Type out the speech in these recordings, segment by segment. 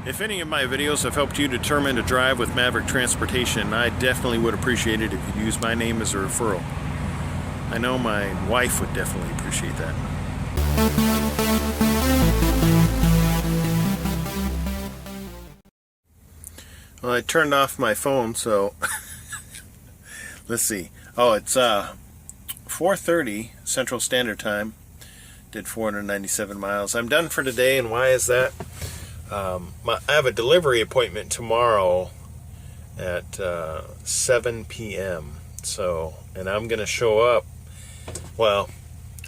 If any of my videos have helped you determine to drive with Maverick Transportation, I definitely would appreciate it if you'd use my name as a referral. I know my wife would definitely appreciate that. Well, I turned off my phone, so let's see. Oh, it's 4:30 Central Standard Time. Did 497 miles. I'm done for today, and why is that? I have a delivery appointment tomorrow at 7 p.m. So, and I'm going to show up. Well,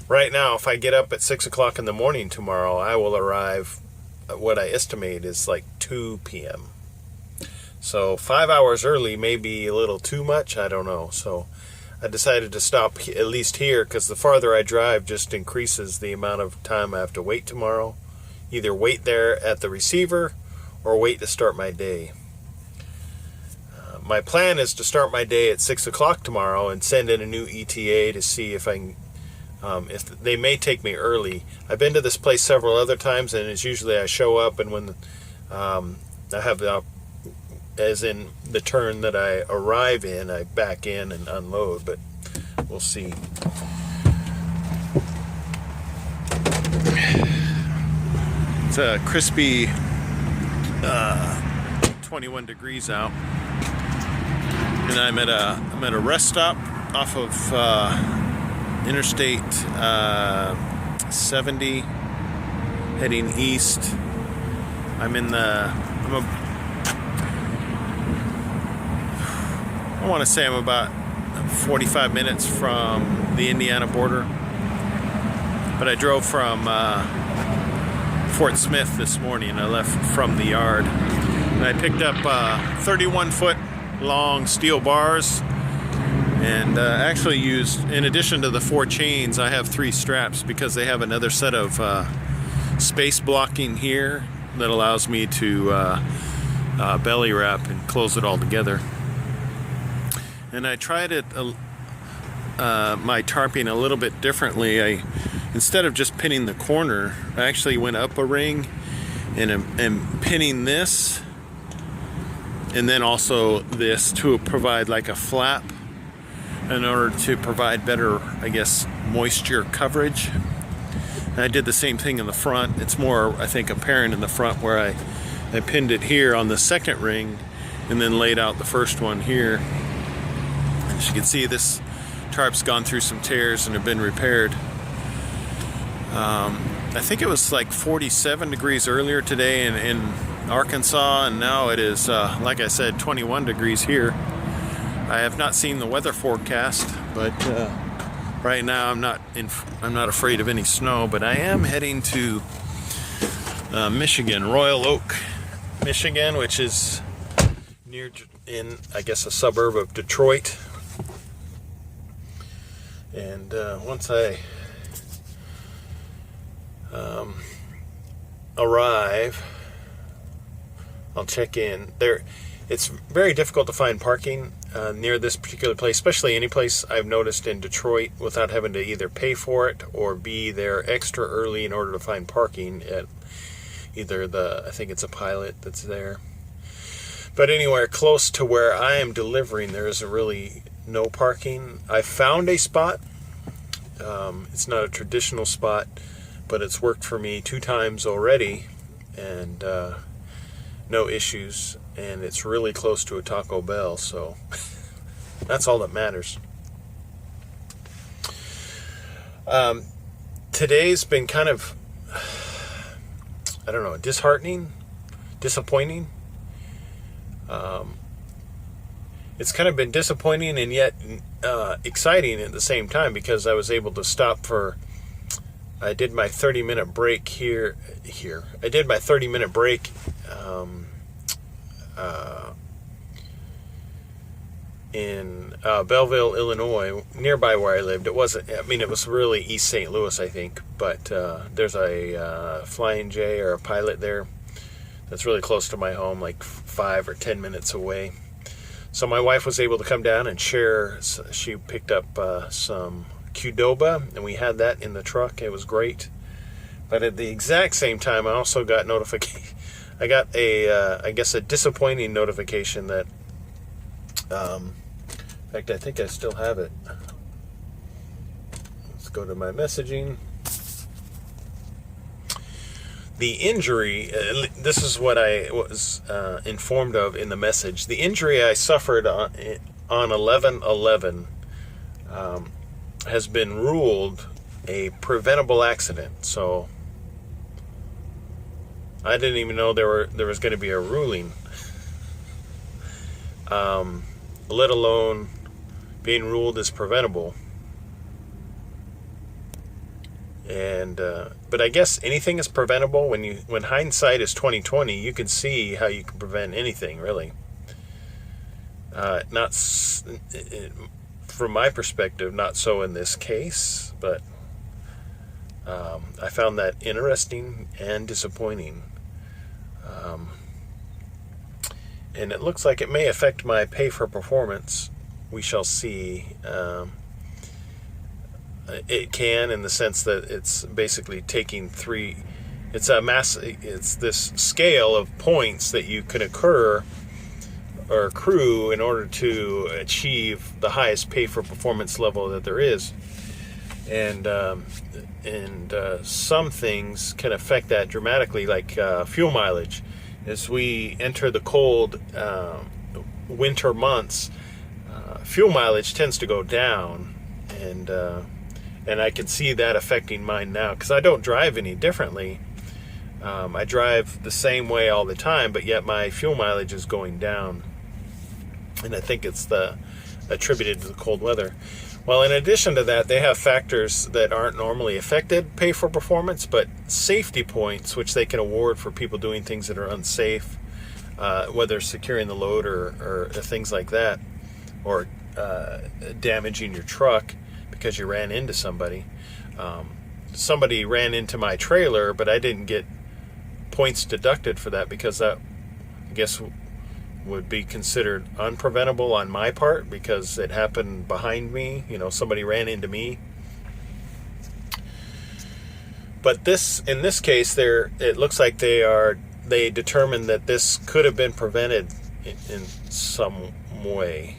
right now, if I get up at 6 o'clock in the morning tomorrow, I will arrive at what I estimate is like 2 p.m. So 5 hours early may be a little too much. I don't know. So I decided to stop at least here because the farther I drive just increases the amount of time I have to wait tomorrow. Either wait there at the receiver or wait to start my day. My plan is to start my day at 6 o'clock tomorrow and send in a new ETA to see if I can, if they may take me early. I've been to this place several other times, and it's usually I show up, and when I have the, as in the turn that I arrive in, I back in and unload, but we'll see. It's a crispy 21 degrees out, and I'm at a rest stop off of Interstate 70, heading east. I want to say I'm about 45 minutes from the Indiana border, but I drove from Fort Smith this morning. I left from the yard, and I picked up 31-foot long steel bars, and actually used, in addition to the 4 chains, I have 3 straps because they have another set of space blocking here that allows me to belly wrap and close it all together. And I tried it my tarping a little bit differently. Instead of just pinning the corner, I actually went up a ring and am pinning this and then also this to provide like a flap in order to provide better, I guess, moisture coverage. And I did the same thing in the front. It's more, I think, apparent in the front where I pinned it here on the second ring and then laid out the first one here. And as you can see, this tarp's gone through some tears and have been repaired. I think it was like 47 degrees earlier today in Arkansas, and now it is, like I said, 21 degrees here. I have not seen the weather forecast, but right now I'm not afraid of any snow. But I am heading to Michigan, Royal Oak, Michigan, which is near, in I guess, a suburb of Detroit. And once I arrive, I'll check in there. It's very difficult to find parking near this particular place, especially any place I've noticed in Detroit, without having to either pay for it or be there extra early in order to find parking at either I think it's a Pilot that's there. But anywhere close to where I am delivering, there is really no parking. I found a spot. It's not a traditional spot, but it's worked for me 2 times already, and no issues, and it's really close to a Taco Bell, so that's all that matters. Today's been kind of, I don't know, disappointing. It's kind of been disappointing and yet exciting at the same time, because I was able to stop for, I did my 30-minute break here. I did my 30-minute break in Belleville, Illinois, nearby where I lived. It wasn't, I mean, it was really East St. Louis, I think, but there's a Flying J or a Pilot there that's really close to my home, like 5 or 10 minutes away. So my wife was able to come down and share. She picked up some Qdoba, and we had that in the truck. It was great. But at the exact same time, I also got I got I guess a disappointing notification that, in fact, I think I still have it. Let's go to my messaging. The injury, this is what I was informed of in the message. The injury I suffered on 11/11 has been ruled a preventable accident. So I didn't even know there was going to be a ruling, let alone being ruled as preventable. And but I guess anything is preventable when hindsight is 20/20. You can see how you can prevent anything, really. Not from my perspective, not so in this case, but I found that interesting and disappointing. And it looks like it may affect my pay for performance. We shall see. It can, in the sense that it's basically taking it's this scale of points that you can accrue in order to achieve the highest pay for performance level that there is. And some things can affect that dramatically, like fuel mileage. As we enter the cold winter months, fuel mileage tends to go down, and I can see that affecting mine now, because I don't drive any differently. I drive the same way all the time, but yet my fuel mileage is going down, and I think it's attributed to the cold weather. Well, in addition to that, they have factors that aren't normally affected pay for performance, but safety points, which they can award for people doing things that are unsafe, whether securing the load or things like that, or damaging your truck because you ran into somebody. Somebody ran into my trailer, but I didn't get points deducted for that, because that, I guess, would be considered unpreventable on my part, because it happened behind me. Somebody ran into me. But in this case, it looks like they determined that this could have been prevented in some way.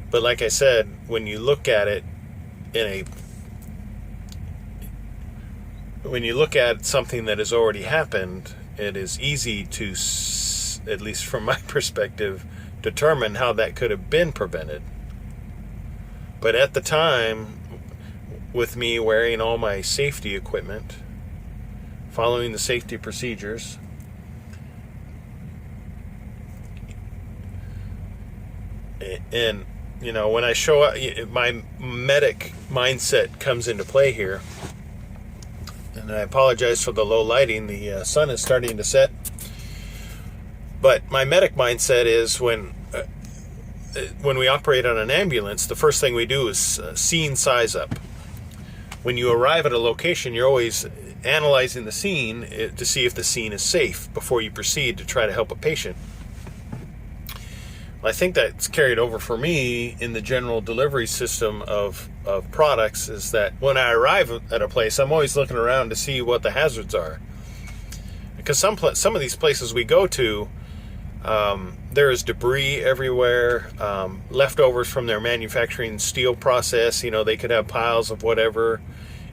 But like I said, when you look at it when you look at something that has already happened, it is easy to, at least from my perspective, determine how that could have been prevented. But at the time, with me wearing all my safety equipment, following the safety procedures, and when I show up, my medic mindset comes into play here. And I apologize for the low lighting. The sun is starting to set. But my medic mindset is when we operate on an ambulance, the first thing we do is scene size up. When you arrive at a location, you're always analyzing the scene to see if the scene is safe before you proceed to try to help a patient. I think that's carried over for me in the general delivery system of products, is that when I arrive at a place, I'm always looking around to see what the hazards are. Because some of these places we go to, there is debris everywhere, leftovers from their manufacturing steel process. They could have piles of whatever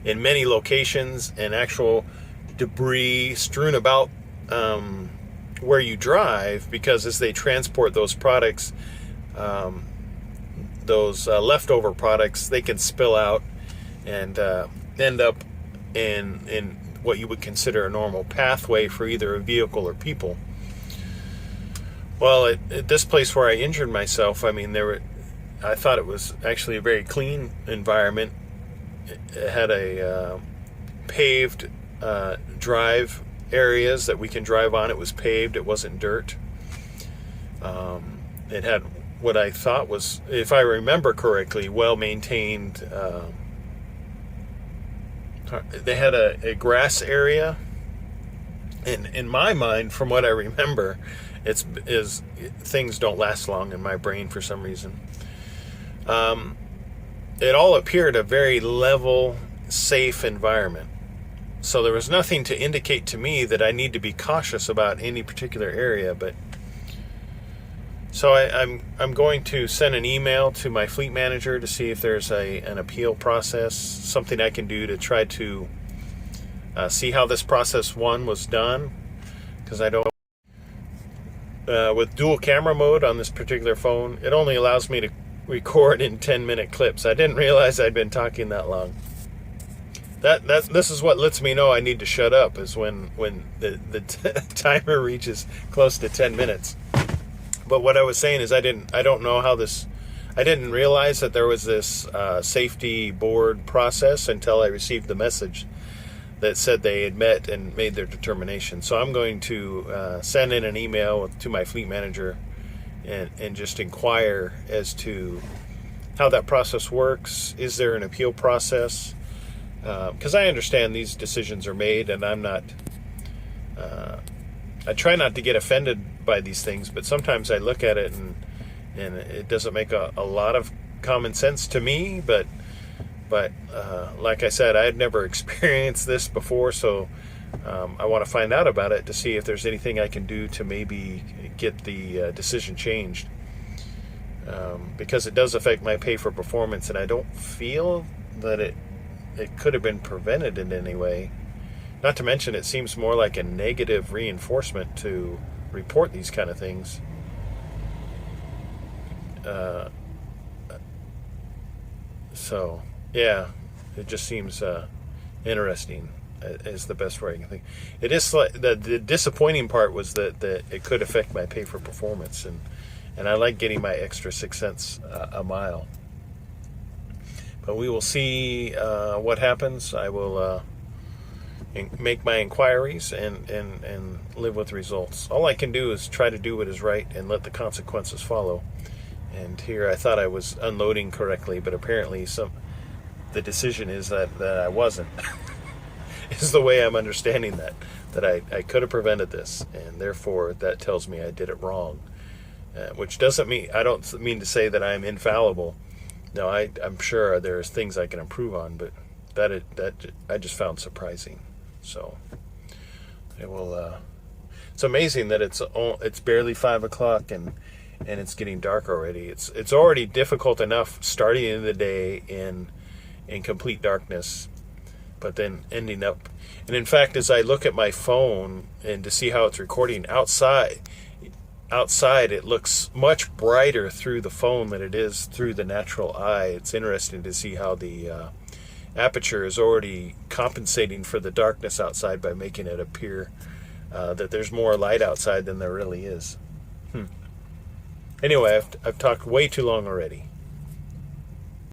in many locations, and actual debris strewn about where you drive, because as they transport those products, those leftover products, they can spill out and end up in what you would consider a normal pathway for either a vehicle or people. Well, at this place where I injured myself, I thought it was actually a very clean environment. It had a paved drive areas that we can drive on. It was paved, it wasn't dirt. It had what I thought was, if I remember correctly, well maintained. They had a grass area, and in my mind, from what I remember, things don't last long in my brain for some reason. It all appeared a very level, safe environment. So there was nothing to indicate to me that I need to be cautious about any particular area. But so I'm going to send an email to my fleet manager to see if there's an appeal process, something I can do to try to see how this process one was done, because I don't. With dual camera mode on this particular phone, it only allows me to record in 10-minute clips. I didn't realize I'd been talking that long. This is what lets me know I need to shut up, is when the timer reaches close to 10 minutes. But what I was saying is I don't know how this. I didn't realize that there was this safety board process until I received the message that said they had met and made their determination. So I'm going to send in an email to my fleet manager and just inquire as to how that process works. Is there an appeal process? Because I understand these decisions are made, and I'm not. I try not to get offended by these things, but sometimes I look at it and it doesn't make a lot of common sense to me. But like I said, I had never experienced this before, so I want to find out about it to see if there's anything I can do to maybe get the decision changed, because it does affect my pay for performance, and I don't feel that it could have been prevented in any way. Not to mention, it seems more like a negative reinforcement to report these kind of things. So yeah, it just seems interesting, is the best way I can think. It is the disappointing part was that it could affect my pay for performance, and I like getting my extra 6 cents a mile. But we will see what happens. I will make my inquiries and live with results. All I can do is try to do what is right and let the consequences follow. And here I thought I was unloading correctly, but apparently the decision is that I wasn't. Is the way I'm understanding that I could have prevented this, and therefore that tells me I did it wrong. Which doesn't mean, I don't mean to say that I'm infallible. No, I'm sure there's things I can improve on, but that I just found surprising. So it will. It's amazing that it's barely 5 o'clock and it's getting dark already. It's already difficult enough starting in the day in complete darkness, but then ending up. And in fact, as I look at my phone and to see how it's recording outside, it looks much brighter through the phone than it is through the natural eye. It's interesting to see how the aperture is already compensating for the darkness outside by making it appear that there's more light outside than there really is. Anyway, I've talked way too long already.